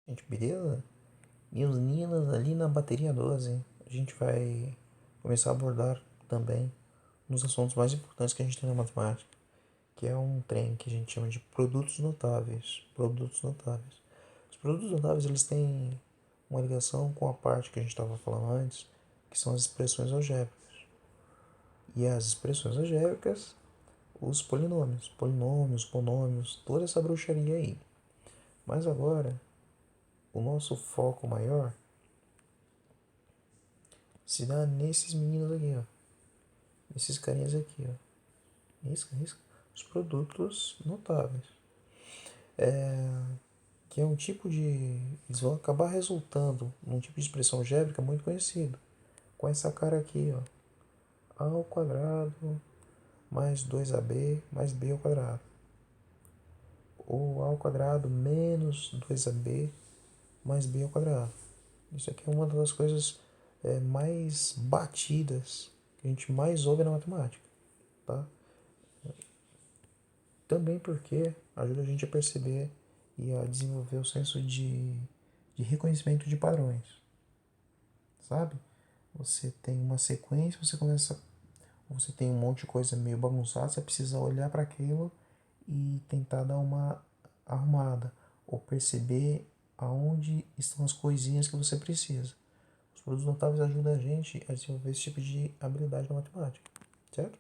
Gente, beleza? Meus meninas, ali na bateria 12, a gente vai começar a abordar também um dos assuntos mais importantes que a gente tem na matemática, que é um trem que a gente chama de produtos notáveis. Produtos notáveis. Os produtos notáveis, eles têm uma ligação com a parte que a gente estava falando antes, que são as expressões algébricas. E as expressões algébricas, os polinômios, monômios, toda essa bruxaria aí. Mas agora, o nosso foco maior se dá nesses meninos aqui, ó. Esses carinhas aqui, ó. Risca, risca. Os produtos notáveis. Que é um tipo de... Eles vão acabar resultando num tipo de expressão algébrica muito conhecido. Com essa cara aqui, ó. A ao quadrado mais 2ab mais b ao quadrado. Ou a ao quadrado menos 2ab mais b ao quadrado. Isso aqui é uma das coisas mais batidas que a gente mais ouve na matemática, tá? Também porque ajuda a gente a perceber e a desenvolver o senso de reconhecimento de padrões, sabe? Você tem uma sequência, você tem um monte de coisa meio bagunçada, você precisa olhar para aquilo e tentar dar uma arrumada ou perceber aonde estão as coisinhas que você precisa. Os produtos notáveis ajudam a gente a desenvolver esse tipo de habilidade na matemática, certo?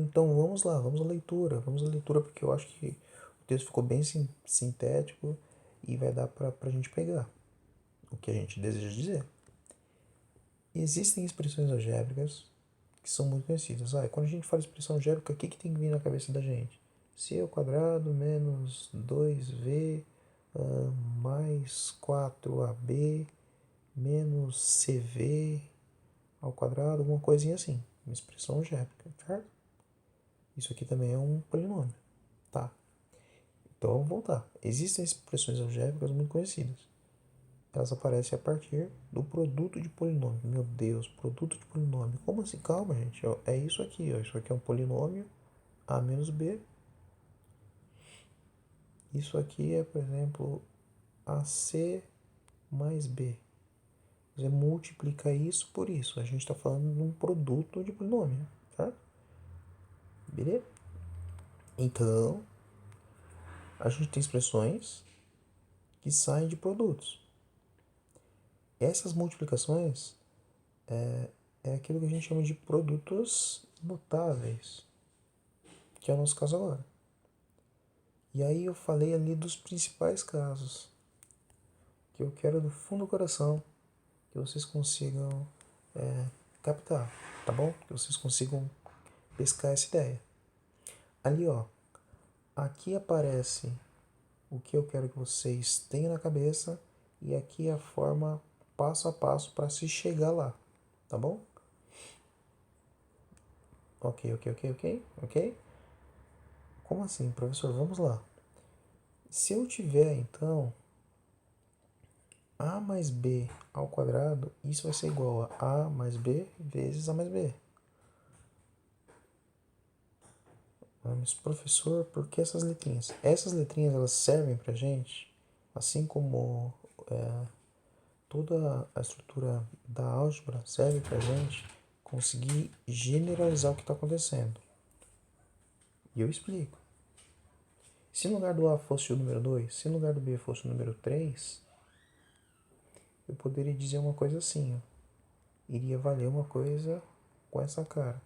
Então vamos à leitura, porque eu acho que o texto ficou bem sintético e vai dar para a gente pegar o que a gente deseja dizer. Existem expressões algébricas que são muito conhecidas. Quando a gente fala expressão algébrica, o que tem que vir na cabeça da gente? C ao quadrado menos 2v mais 4ab menos cv ao quadrado, alguma coisinha assim. Uma expressão algébrica, certo? Isso aqui também é um polinômio, tá? Então vamos voltar. Existem expressões algébricas muito conhecidas. Elas aparecem a partir do produto de polinômio. Meu Deus, produto de polinômio. Como assim? Calma, gente. É isso aqui, ó. Isso aqui é um polinômio a menos b. Isso aqui é, por exemplo, ac mais b. Você multiplica isso por isso. A gente está falando de um produto de polinômio, certo? Beleza? Então, a gente tem expressões que saem de produtos. Essas multiplicações é aquilo que a gente chama de produtos notáveis, que é o nosso caso agora. E aí eu falei ali dos principais casos, que eu quero do fundo do coração que vocês consigam captar, tá bom? Que vocês consigam pescar essa ideia. Ali, ó, aqui aparece o que eu quero que vocês tenham na cabeça e aqui a forma passo a passo para se chegar lá, tá bom? Ok. Como assim, professor? Vamos lá. Se eu tiver, então, a mais b ao quadrado, isso vai ser igual a mais b vezes a mais b. Mas, professor, por que essas letrinhas? Essas letrinhas, elas servem pra gente, assim como toda a estrutura da álgebra serve pra gente conseguir generalizar o que está acontecendo. E eu explico. Se no lugar do A fosse o número 2, se no lugar do B fosse o número 3, eu poderia dizer uma coisa assim, ó. Iria valer uma coisa com essa cara.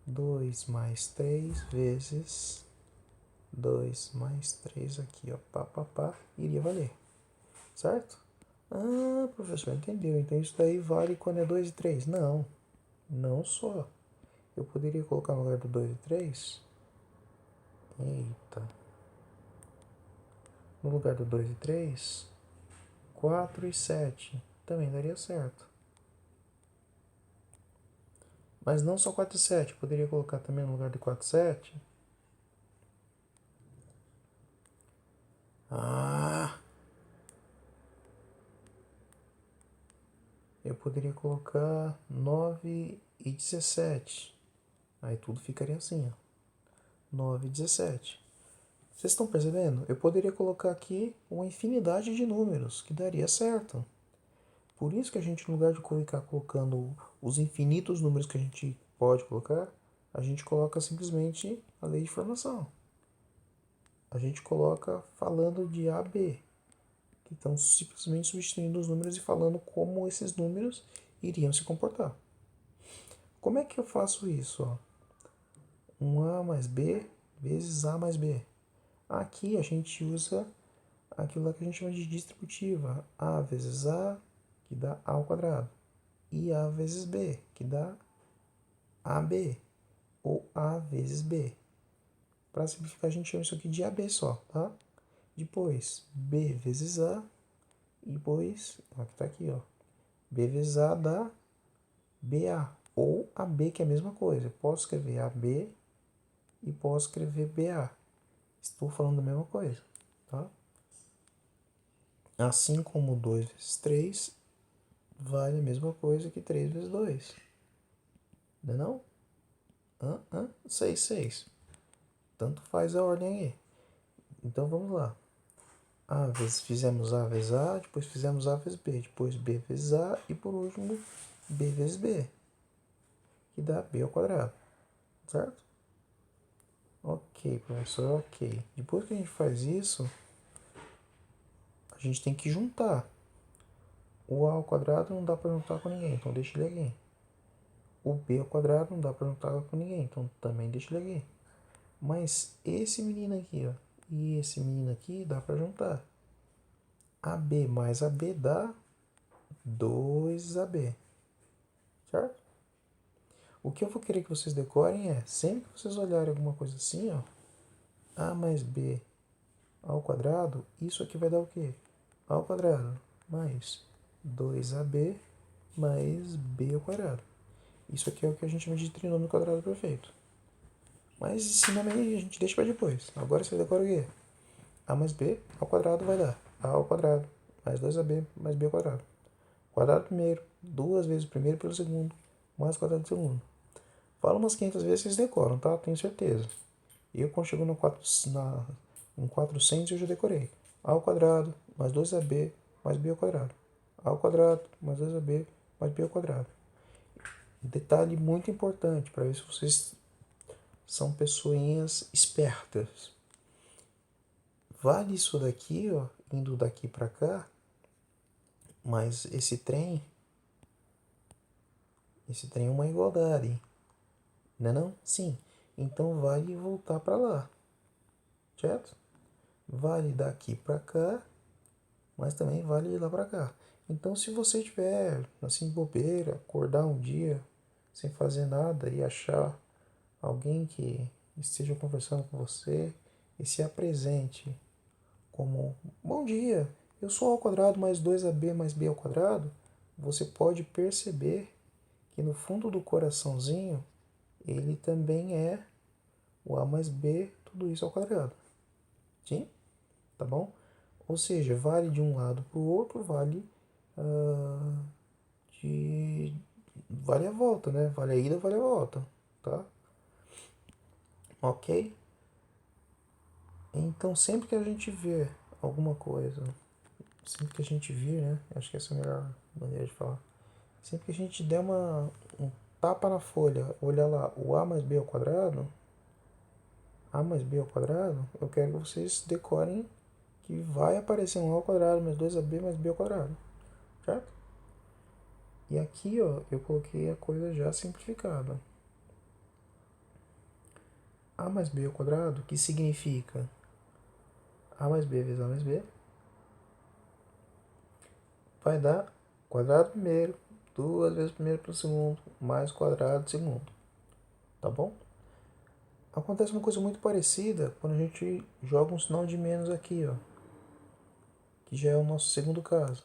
2 mais 3 vezes 2 mais 3 aqui, ó, iria valer, certo? Ah, professor, entendeu. Então isso daí vale quando é 2 e 3? Não, não só. Eu poderia colocar no lugar do 2 e 3. Eita. No lugar do 2 e 3, 4 e 7. Também daria certo. Mas não só 4 e 7. Eu poderia colocar também no lugar de 4 e 7. Ah, eu poderia colocar 9 e 17. Aí tudo ficaria assim, ó. 9 e 17. Vocês estão percebendo? Eu poderia colocar aqui uma infinidade de números que daria certo. Por isso que a gente, no lugar de ficar colocando os infinitos números que a gente pode colocar, a gente coloca simplesmente a lei de formação. A gente coloca falando de A, B, que estão simplesmente substituindo os números e falando como esses números iriam se comportar. Como é que eu faço isso? Ó? Um A mais B vezes A mais B. Aqui a gente usa aquilo lá que a gente chama de distributiva. A vezes A, que dá A ao quadrado. E A vezes B, que dá AB. Ou A vezes B. Para simplificar, a gente chama isso aqui de AB só, tá? Depois, B vezes A. E depois, aqui tá aqui, ó. B vezes A dá BA. Ou AB, que é a mesma coisa. Eu posso escrever AB e posso escrever BA. Estou falando da mesma coisa, tá? Assim como 2 vezes 3 vale a mesma coisa que 3 vezes 2. Não é não? 6, 6. Tanto faz a ordem aí. Então vamos lá. A vezes fizemos A vezes A, depois fizemos A vezes B, depois B vezes A e por último B vezes B, que dá B ao quadrado, certo? Ok, professor, ok. Depois que a gente faz isso, a gente tem que juntar. O A ao quadrado não dá para juntar com ninguém, então deixa ele aqui. O B ao quadrado não dá para juntar com ninguém, então também deixa ele aqui. Mas esse menino aqui, ó, e esse menino aqui dá para juntar. AB mais AB dá 2AB, certo? O que eu vou querer que vocês decorem é, sempre que vocês olharem alguma coisa assim, ó, A mais B ao quadrado, isso aqui vai dar o quê? A ao quadrado mais 2AB mais B ao quadrado. Isso aqui é o que a gente chama de trinômio quadrado perfeito. Mas esse nome aí a gente deixa para depois. Agora você decora o quê? A mais B ao quadrado vai dar A ao quadrado mais 2AB mais B ao quadrado. Quadrado primeiro, duas vezes o primeiro pelo segundo, mais o quadrado do segundo. Fala umas 500 vezes vocês decoram, tá? Tenho certeza. Eu, quando chegou em 400, eu já decorei. A ao quadrado mais 2AB mais B ao quadrado. A ao quadrado mais 2AB mais B ao quadrado. Detalhe muito importante para ver se vocês são pessoinhas espertas. Vale isso daqui, ó, indo daqui para cá, mas esse trem é uma igualdade, não é não? Sim. Então vale voltar para lá, certo? Vale daqui para cá, mas também vale ir lá para cá. Então, se você tiver assim bobeira, acordar um dia sem fazer nada e achar alguém que esteja conversando com você e se apresente como bom dia, eu sou A ao quadrado mais 2AB mais B ao quadrado, você pode perceber que no fundo do coraçãozinho ele também é o A mais B, tudo isso ao quadrado. Sim? Tá bom? Ou seja, vale de um lado para o outro, vale ah, de. Vale a volta, né? Vale a ida, vale a volta. Tá? Ok? Então, sempre que a gente vê alguma coisa, sempre que a gente vir, né? Acho que essa é a melhor maneira de falar. Sempre que a gente der um tapa na folha, olhar lá o A mais B ao quadrado, A mais B ao quadrado, eu quero que vocês decorem que vai aparecer um A ao quadrado mais 2AB mais B ao quadrado, certo? E aqui, ó, eu coloquei a coisa já simplificada. A mais B ao quadrado, que significa A mais B vezes A mais B, vai dar quadrado primeiro, duas vezes primeiro pelo segundo, mais quadrado segundo, tá bom? Acontece uma coisa muito parecida quando a gente joga um sinal de menos aqui, ó, que já é o nosso segundo caso.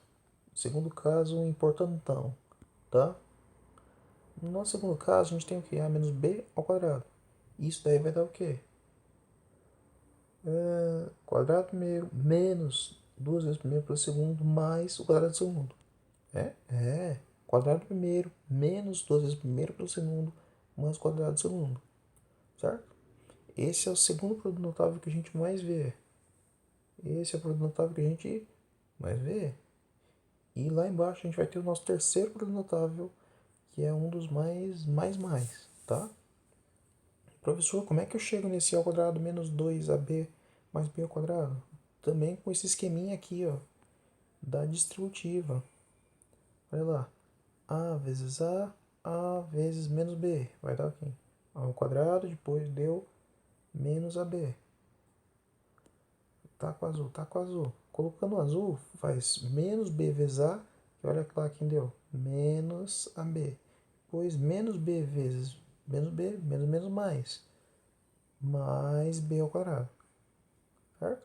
Segundo caso, importantão, tá? No nosso segundo caso, a gente tem o quê? A menos B ao quadrado. Isso daí vai dar o quê? Quadrado primeiro menos duas vezes primeiro pelo segundo mais o quadrado do segundo. Quadrado primeiro menos duas vezes primeiro pelo segundo mais o quadrado do segundo. Certo? Esse é o segundo produto notável que a gente mais vê. Esse é o produto notável que a gente mais vê. E lá embaixo a gente vai ter o nosso terceiro produto notável, que é um dos mais, tá? Professor, como é que eu chego nesse a ao quadrado menos 2ab mais b ao quadrado? Também com esse esqueminha aqui, ó, da distributiva. Olha lá. A vezes A vezes menos B. Vai dar aqui. A ao quadrado, depois deu menos AB. Tá com azul, tá com azul. Colocando o azul, faz menos B vezes A. E olha lá quem deu. Menos AB. Depois menos B vezes menos B, menos mais B ao quadrado. Certo?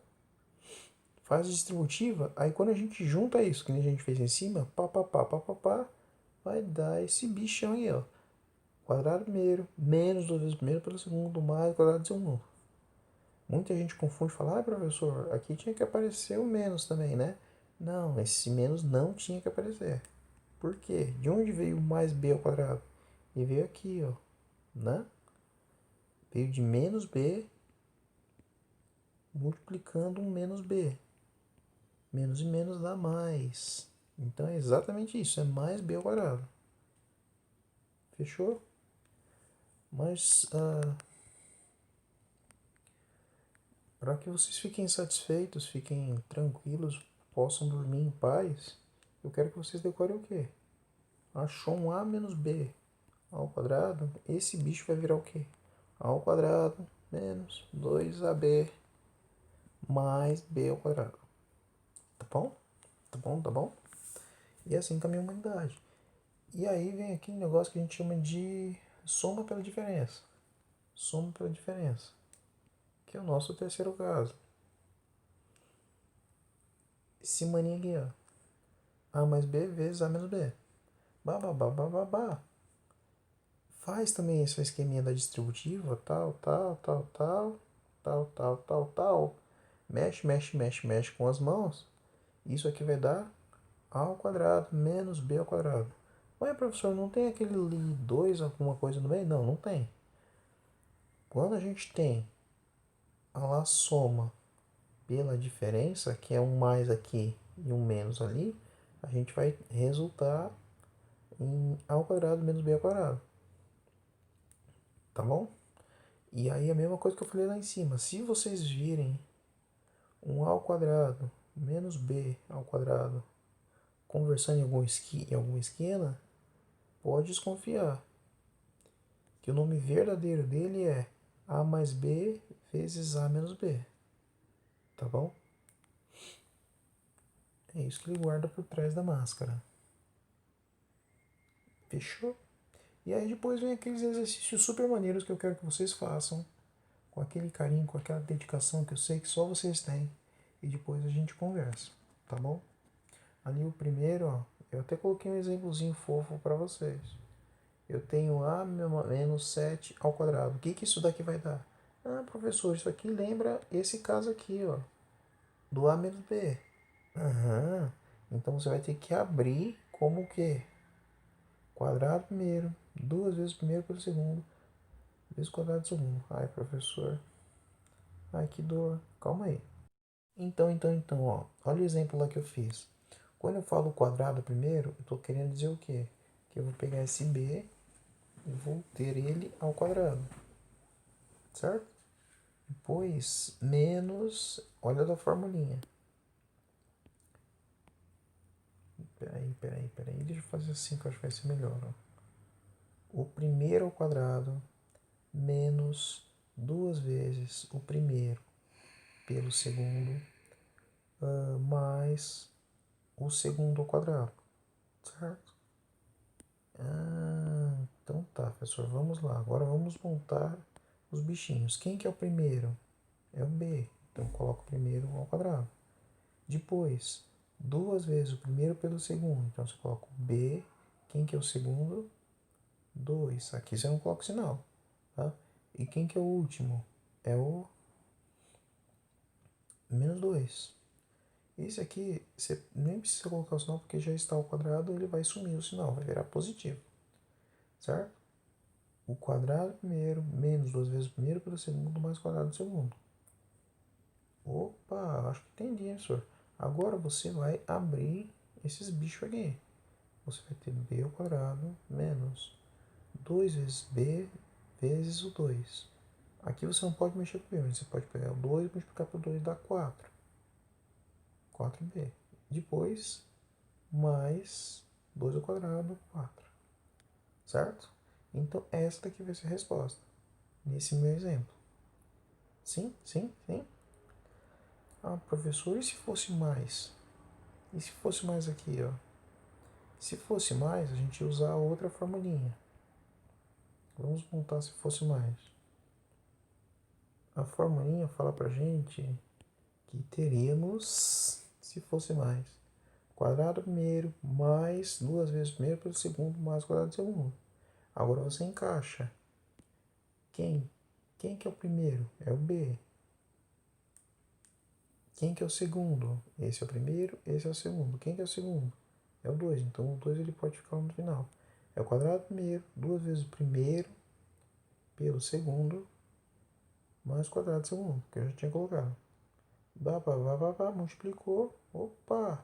Faz a distributiva, aí quando a gente junta isso, que a gente fez em cima, pá, vai dar esse bichão aí, ó. Quadrado primeiro, menos 2 vezes o primeiro pelo segundo, mais o quadrado do segundo. Muita gente confunde e fala, professor, aqui tinha que aparecer o menos também, né? Não, esse menos não tinha que aparecer. Por quê? De onde veio mais b ao quadrado? Ele veio aqui, ó, né? Veio de menos b multiplicando um menos b. Menos e menos dá mais. Então é exatamente isso, é mais b ao quadrado. Fechou? Mas para que vocês fiquem satisfeitos, fiquem tranquilos, possam dormir em paz, eu quero que vocês decorem o quê? Achou um a menos b ao quadrado, esse bicho vai virar o quê? A ao quadrado menos 2ab mais b ao quadrado. Tá bom? Tá bom? Tá bom? E assim caminha a humanidade. E aí vem aquele negócio que a gente chama de soma pela diferença. Soma pela diferença. Que é o nosso terceiro caso. Esse maninho aqui, ó. A mais B vezes A menos B. Babá. Faz também esse esqueminha da distributiva. Tal. Mexe com as mãos. Isso aqui vai dar A ao quadrado menos B ao quadrado. Ué, professor, não tem aquele 2, alguma coisa no meio? Não, não tem. Quando a gente tem a lá soma pela diferença, que é um mais aqui e um menos ali, a gente vai resultar em a ao quadrado menos b ao quadrado. Tá bom? E aí a mesma coisa que eu falei lá em cima. Se vocês virem um a ao quadrado menos b ao quadrado conversando em alguma esquina, pode desconfiar que o nome verdadeiro dele é a mais b vezes a menos b. Tá bom? É isso que ele guarda por trás da máscara. Fechou? E aí depois vem aqueles exercícios super maneiros que eu quero que vocês façam, com aquele carinho, com aquela dedicação que eu sei que só vocês têm. E depois a gente conversa, tá bom? Ali o primeiro, ó, eu até coloquei um exemplozinho fofo para vocês. Eu tenho a menos 7 ao quadrado. O que isso daqui vai dar? Ah, professor, isso aqui lembra esse caso aqui, ó, do a menos b. Aham. Então você vai ter que abrir como o quê? Quadrado primeiro, duas vezes o primeiro pelo segundo, vezes o quadrado do segundo. Ai, professor. Ai, que dor. Calma aí. Então, ó. Olha o exemplo lá que eu fiz. Quando eu falo quadrado primeiro, eu estou querendo dizer o quê? Que eu vou pegar esse b e vou ter ele ao quadrado. Certo? Depois, menos... Olha da formulinha. Peraí. Deixa eu fazer assim que eu acho que vai ser melhor, ó. O primeiro ao quadrado menos duas vezes o primeiro pelo segundo mais o segundo ao quadrado, certo? Então tá, professor, vamos lá. Agora vamos montar os bichinhos. Quem que é o primeiro? É o B. Então coloco o primeiro ao quadrado. Depois, duas vezes o primeiro pelo segundo. Então você coloca o B. Quem que é o segundo? 2. Aqui você não coloca o sinal, tá? E quem que é o último? É o menos 2. Esse aqui, você nem precisa colocar o sinal porque já está ao quadrado, ele vai sumir o sinal, vai virar positivo, certo? o quadrado do primeiro menos 2 vezes o primeiro pelo segundo mais o quadrado do segundo. Opa, acho que entendi, hein, senhor? Agora você vai abrir esses bichos aqui. Você vai ter b ao quadrado menos 2 vezes b vezes o 2. Aqui você não pode mexer com o b, você pode pegar o 2 e multiplicar por 2 dá 4. 4b. Depois, mais 2 ao quadrado, 4. Certo? Então, essa daqui vai ser a resposta. Nesse meu exemplo. Sim, sim, sim. Ah, professor, e se fosse mais? E se fosse mais aqui, ó? Se fosse mais, a gente ia usar outra formulinha. Vamos montar se fosse mais. A formulinha fala pra gente que teríamos, se fosse mais, quadrado primeiro mais 2 vezes o primeiro pelo segundo mais o quadrado do segundo. Agora você encaixa. Quem? Quem que é o primeiro? É o b. Quem que é o segundo? Esse é o primeiro, esse é o segundo. Quem que é o segundo? É o 2. Então o 2 ele pode ficar no final. É o quadrado primeiro, 2 vezes o primeiro pelo segundo mais o quadrado do segundo, que eu já tinha colocado. Multiplicou. Opa!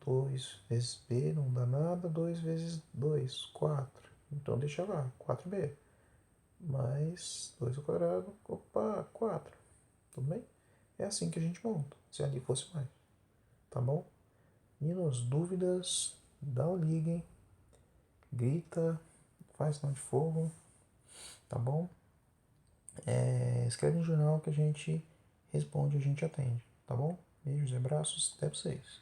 2 vezes b não dá nada. 2 vezes 2, 4. Então deixa lá, 4b. Mais 2 ao quadrado. Opa, 4. Tudo bem? É assim que a gente monta, se ali fosse mais. Tá bom? Meninos, dúvidas, dá o ligue, grita, faz sinal de fogo, tá bom? Escreve no jornal que a gente responde, a gente atende, tá bom? Beijos e abraços, até vocês.